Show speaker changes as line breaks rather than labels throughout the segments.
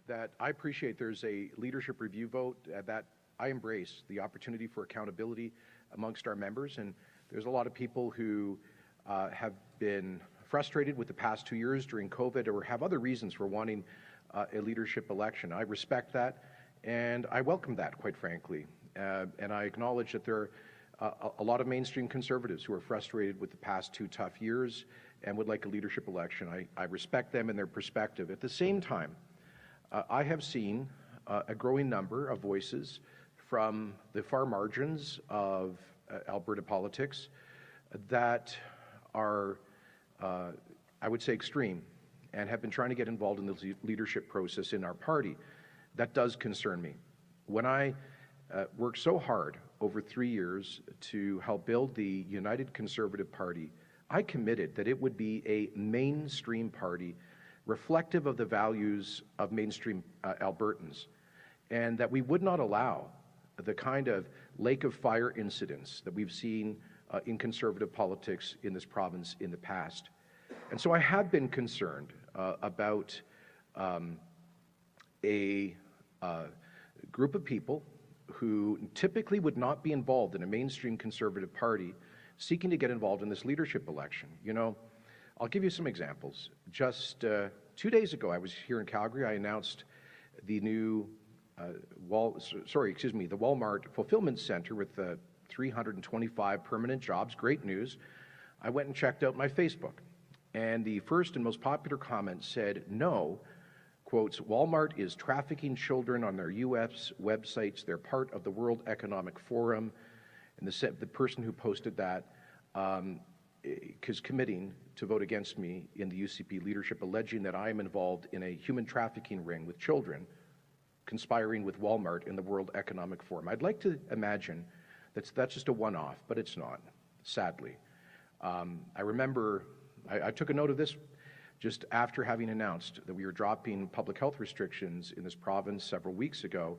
that I appreciate there's a leadership review vote that I embrace the opportunity for accountability amongst our members. And there's a lot of people who have been frustrated with the past 2 years during COVID or have other reasons for wanting a leadership election. I respect that, and I welcome that, quite frankly. And I acknowledge that there are a lot of mainstream Conservatives who are frustrated with the past 2 tough years and would like a leadership election. I respect them and their perspective. At the same time, I have seen a growing number of voices from the far margins of Alberta politics that are, I would say, extreme and have been trying to get involved in the leadership process in our party. That does concern me. When I worked so hard over 3 years to help build the United Conservative Party, I committed that it would be a mainstream party reflective of the values of mainstream Albertans, and that we would not allow the kind of lake of fire incidents that we've seen in Conservative politics in this province in the past. And so I have been concerned about a group of people who typically would not be involved in a mainstream Conservative party seeking to get involved in this leadership election. You know, I'll give you some examples. Just 2 days ago, I was here in Calgary. I announced the new the Walmart Fulfillment Center with 325 permanent jobs. Great news. I went and checked out my Facebook, and the first and most popular comment said, no, quotes, Walmart is trafficking children on their U.S. websites. They're part of the World Economic Forum. And the person who posted that is committing to vote against me in the UCP leadership, alleging that I am involved in a human trafficking ring with children, conspiring with Walmart in the World Economic Forum. I'd like to imagine that's just a one-off, but it's not, sadly. I remember I took a note of this just after having announced that we were dropping public health restrictions in this province several weeks ago.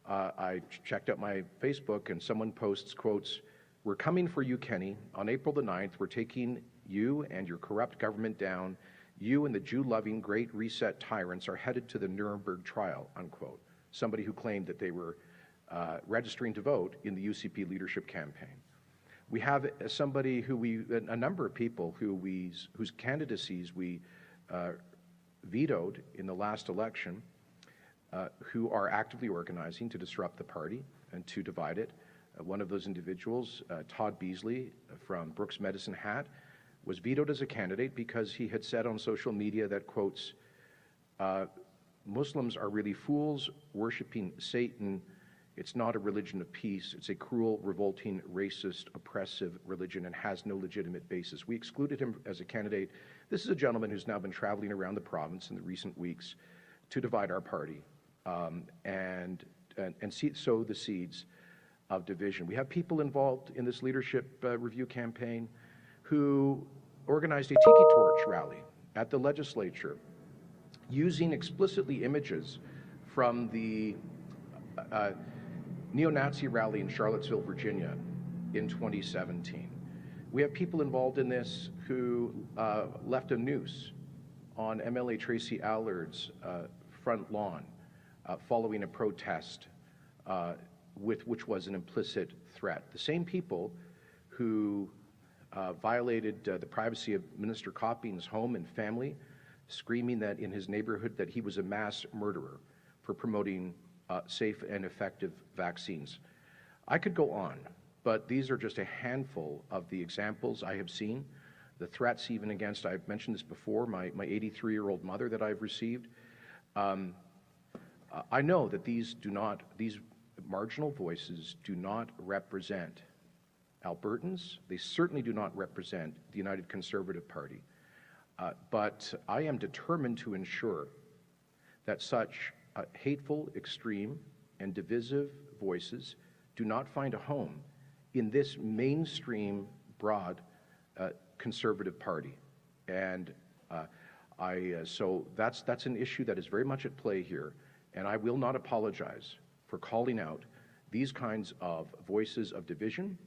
I checked out my Facebook, and someone posts, quotes, we're coming for you, Kenney. On April the 9th, we're taking you and your corrupt government down. You and the Jew-loving Great Reset tyrants are headed to the Nuremberg trial, unquote. Somebody who claimed that they were registering to vote in the UCP leadership campaign. We have somebody a number of people whose candidacies we vetoed in the last election, who are actively organizing to disrupt the party and to divide it. One of those individuals, Todd Beasley from Brooks Medicine Hat, was vetoed as a candidate because he had said on social media that, quotes, Muslims are really fools worshiping Satan. It's not a religion of peace. It's a cruel, revolting, racist, oppressive religion and has no legitimate basis. We excluded him as a candidate. This is a gentleman who's now been traveling around the province in the recent weeks to divide our party and sow the seeds of division. We have people involved in this leadership review campaign who organized a tiki torch rally at the legislature using explicitly images from the neo-Nazi rally in Charlottesville, Virginia in 2017. We have people involved in this who left a noose on MLA Tracy Allard's front lawn following a protest which was an implicit threat. The same people who violated the privacy of Minister Copping's home and family, screaming that in his neighborhood that he was a mass murderer for promoting safe and effective vaccines. I could go on, but these are just a handful of the examples I have seen, the threats even against, I've mentioned this before, my 83-year-old mother that I've received. I know that these marginal voices do not represent Albertans. They certainly do not represent the United Conservative Party. But I am determined to ensure that such hateful, extreme, and divisive voices do not find a home in this mainstream, broad Conservative Party. And so that's an issue that is very much at play here, and I will not apologize for calling out these kinds of voices of division.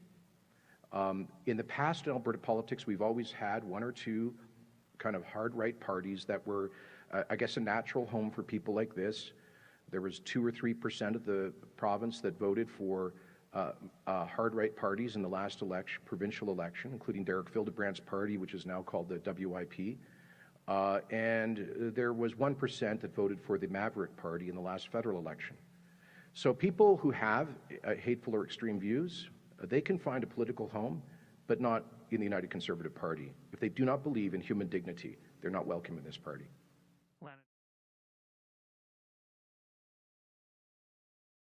In the past in Alberta politics, we've always had one or two kind of hard right parties that were I guess, a natural home for people like this. There was 2 or 3% of the province that voted for hard-right parties in the last election, provincial election, including Derek Fildebrandt's party, which is now called the WIP. And there was 1% that voted for the Maverick Party in the last federal election. So people who have hateful or extreme views, they can find a political home, but not in the United Conservative Party. If they do not believe in human dignity, they're not welcome in this party.